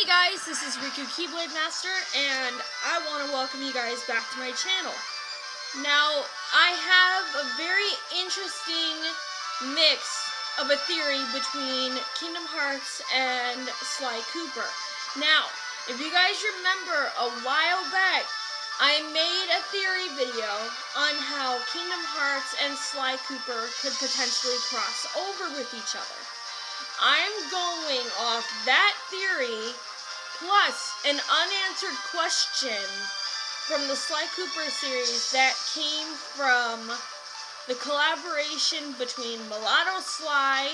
Hey guys, this is Riku Keyblade Master, and I want to welcome you guys back to my channel. Now, I have a very interesting mix of a theory between Kingdom Hearts and Sly Cooper. Now, if you guys remember, a while back, I made a theory video on how Kingdom Hearts and Sly Cooper could potentially cross over with each other. I'm going off that theory plus an unanswered question from the Sly Cooper series that came from the collaboration between Mulatto Sly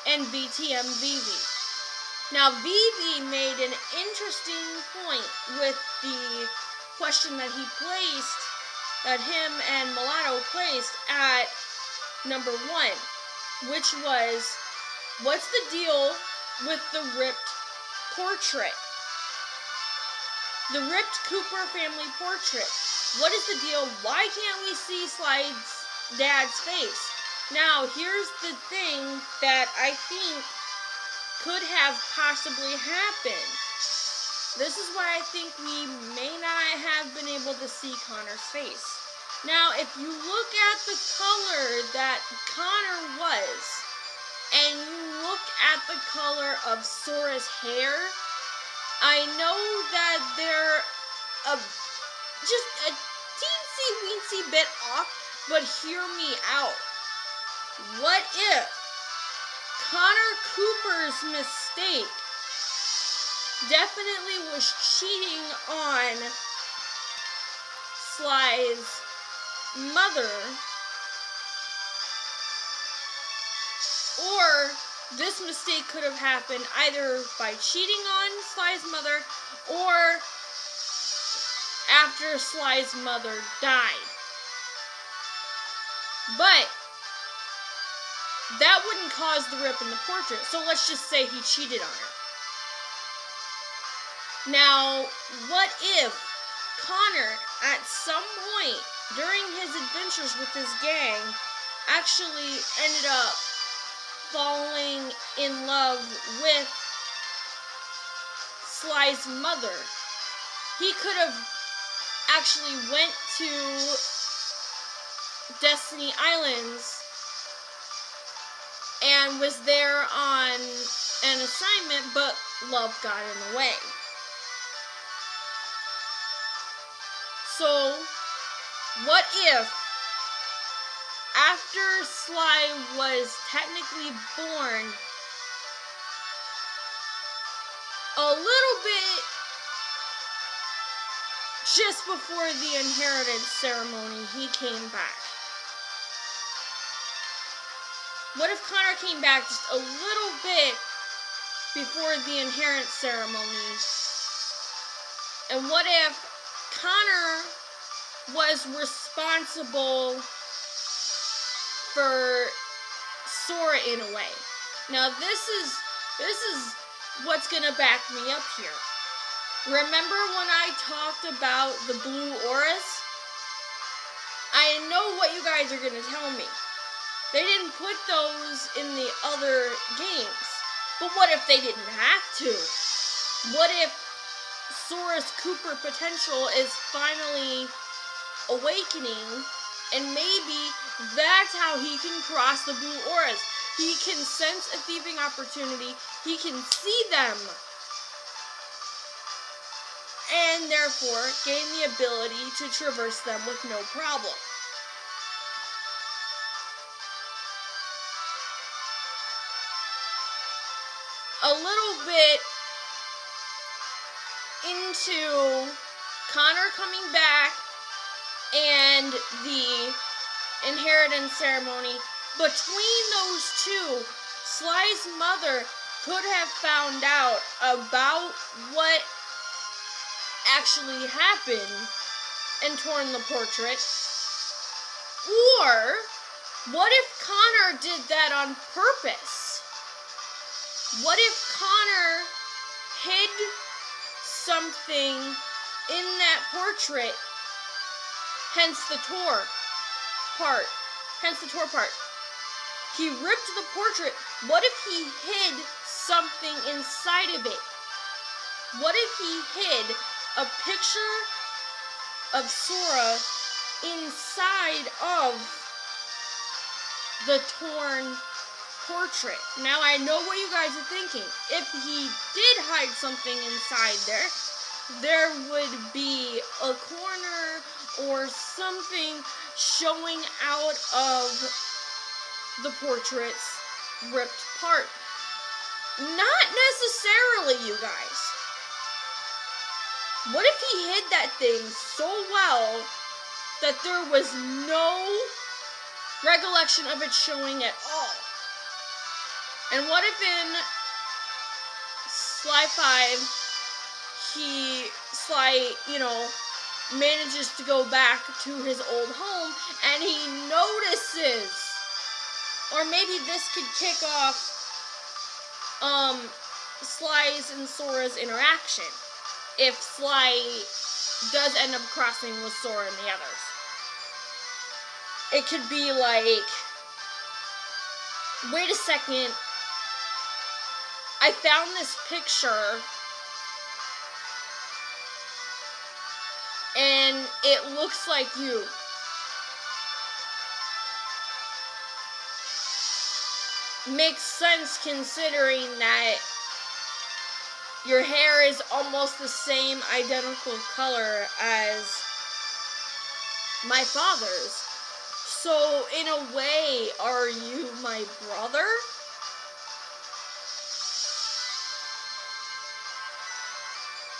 and VTM Vivi. Now, Vivi made an interesting point with the question that him and Mulatto placed at number 1, which was, what's the deal with the ripped portrait? The ripped Cooper family portrait. What is the deal? Why can't we see Sly's dad's face? Now, here's the thing that I think could have possibly happened. This is why I think we may not have been able to see Connor's face. Now, if you look at the color that Connor was, and you look at the color of Sora's hair, I know that they're just a teensy-weensy bit off, but hear me out. What if Connor Cooper's mistake definitely was cheating on Sly's mother, or this mistake could have happened either by cheating on Sly's mother or after Sly's mother died. But that wouldn't cause the rip in the portrait, so let's just say he cheated on her. Now, what if Connor, at some point during his adventures with his gang, actually ended up falling in love with Sly's mother? He could have actually went to Destiny Islands and was there on an assignment, but love got in the way. So, what if after Sly was technically born, a little bit just before the inheritance ceremony, he came back? What if Connor came back just a little bit before the inheritance ceremony? And what if Connor was responsible for Sora in a way? Now this is what's gonna back me up here. Remember when I talked about the blue auras? I know what you guys are gonna tell me. They didn't put those in the other games. But what if they didn't have to? What if Sora's Cooper potential is finally awakening, and maybe that's how he can cross the blue auras? He can sense a thieving opportunity, he can see them, and therefore gain the ability to traverse them with no problem. A little bit into Connor coming back and the inheritance ceremony, between those two, Sly's mother could have found out about what actually happened and torn the portrait. Or, what if Connor did that on purpose? What if Connor hid something in that portrait, hence the tore part. He ripped the portrait. What if he hid something inside of it? What if he hid a picture of Sora inside of the torn portrait? Now I know what you guys are thinking. If he did hide something inside there would be a corner or something showing out of the portrait's ripped part. Not necessarily, you guys. What if he hid that thing so well that there was no recollection of it showing at all? And what if in Sly 5, Sly, manages to go back to his old home and he notices, or maybe this could kick off Sly's and Sora's interaction, if Sly does end up crossing with Sora and the others. It could be like, wait a second, I found this picture and it looks like you. Makes sense considering that your hair is almost the same identical color as my father's. So, in a way, are you my brother?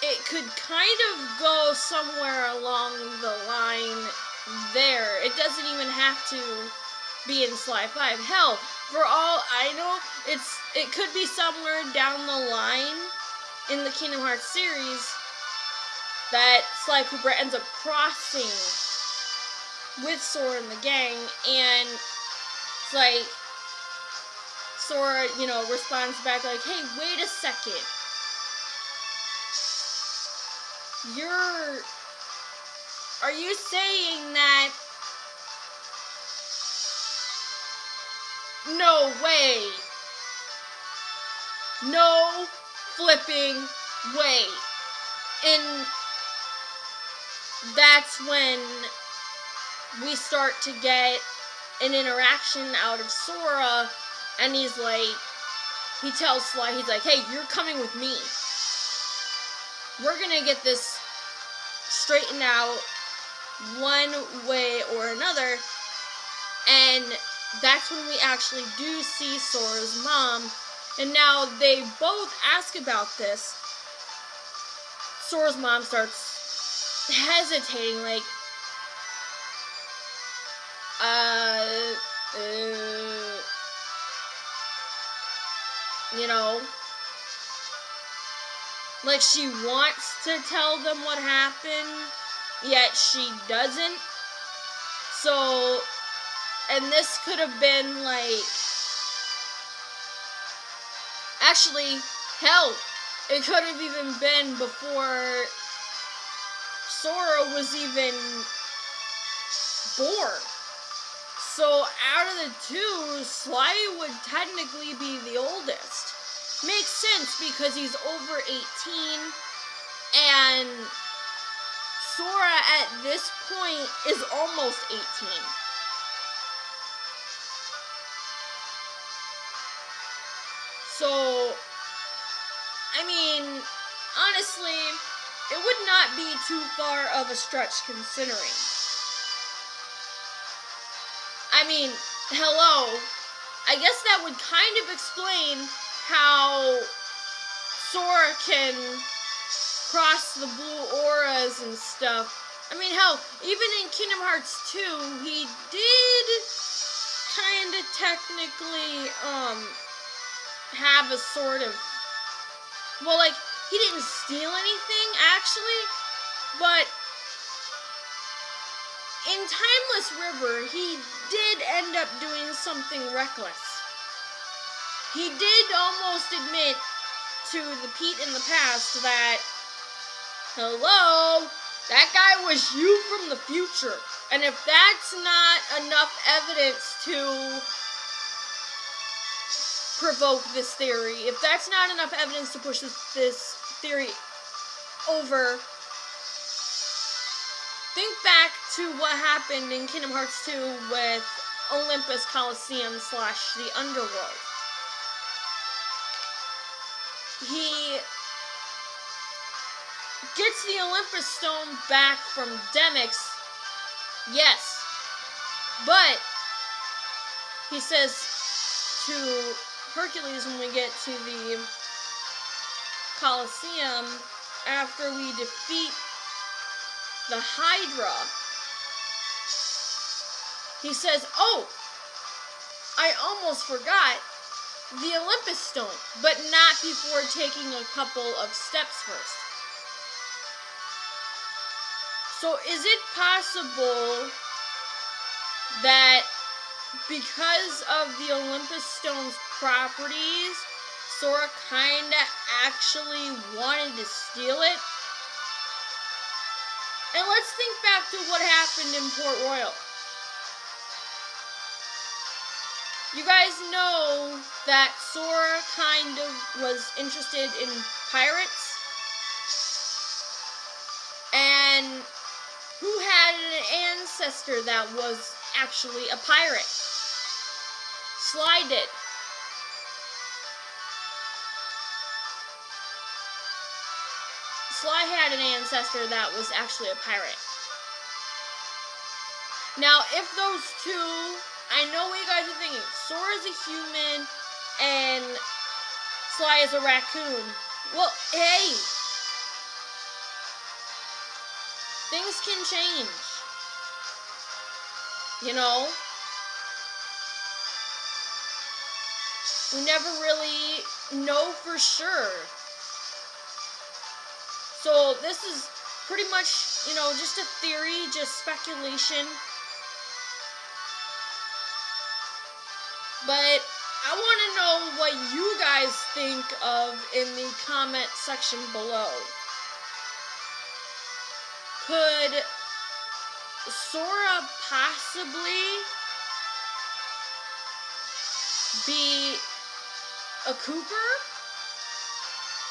It could kind of go somewhere along the line there. It doesn't even have to be in Sly 5. Hell, for all I know, it could be somewhere down the line in the Kingdom Hearts series that Sly Cooper ends up crossing with Sora and the gang, and it's like Sora, responds back like, hey, wait a second. Are you saying that? No way. No flipping way. And that's when we start to get an interaction out of Sora, and he tells Sly, he's like, hey, you're coming with me. We're gonna get this straightened out one way or another, and that's when we actually do see Sora's mom, and now they both ask about this. Sora's mom starts hesitating, like, like she wants to tell them what happened, yet she doesn't. So, and this could have been like, actually, hell, it could have even been before Sora was even born. So out of the two, Sly would technically be the oldest. Makes sense because he's over 18, and Sora at this point is almost 18. So, I mean, honestly, it would not be too far of a stretch considering. I mean, hello, I guess that would kind of explain how Sora can cross the blue auras and stuff. I mean, hell, even in Kingdom Hearts 2, he did kind of technically, have a sort of, well, like, he didn't steal anything, actually, but in Timeless River, he did end up doing something reckless. He did almost admit to the Pete in the past that, hello, that guy was you from the future. And if that's not enough evidence to provoke this theory, if that's not enough evidence to push this theory over. Think back to what happened in Kingdom Hearts 2 with Olympus Coliseum / the Underworld. He gets the Olympus Stone back from Demyx, yes, but he says to Hercules when we get to the Coliseum, after we defeat the Hydra, he says, oh, I almost forgot the Olympus Stone, but not before taking a couple of steps first. So is it possible that because of the Olympus Stone's properties, Sora kinda actually wanted to steal it? And let's think back to what happened in Port Royal. You guys know that Sora kind of was interested in pirates. And who had an ancestor that was actually a pirate? Sly did. Sly had an ancestor that was actually a pirate. Now, if those two, I know what you guys are thinking, Sora's a human and Sly is a raccoon. Well, hey, things can change. You know? We never really know for sure. So this is pretty much, you know, just a theory, just speculation. But I want to know what you guys think of in the comment section below. Could Sora possibly be a Cooper?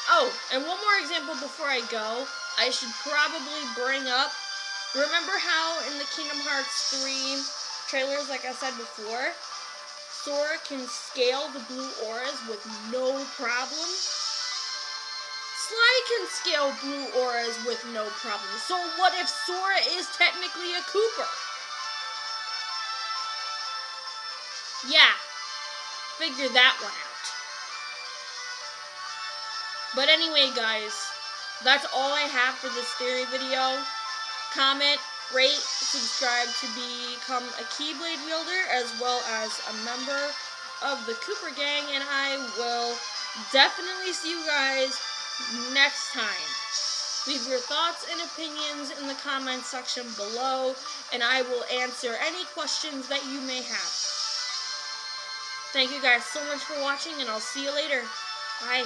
Oh, and one more example before I go. I should probably bring up, remember how in the Kingdom Hearts 3 trailers, like I said before, Sora can scale the blue auras with no problem? Sly can scale blue auras with no problem. So what if Sora is technically a Cooper? Yeah, figure that one out. But anyway, guys, that's all I have for this theory video. Comment, rate, subscribe to become a Keyblade wielder as well as a member of the Cooper Gang, and I will definitely see you guys next time. Leave your thoughts and opinions in the comment section below, and I will answer any questions that you may have. Thank you guys so much for watching, and I'll see you later. Bye.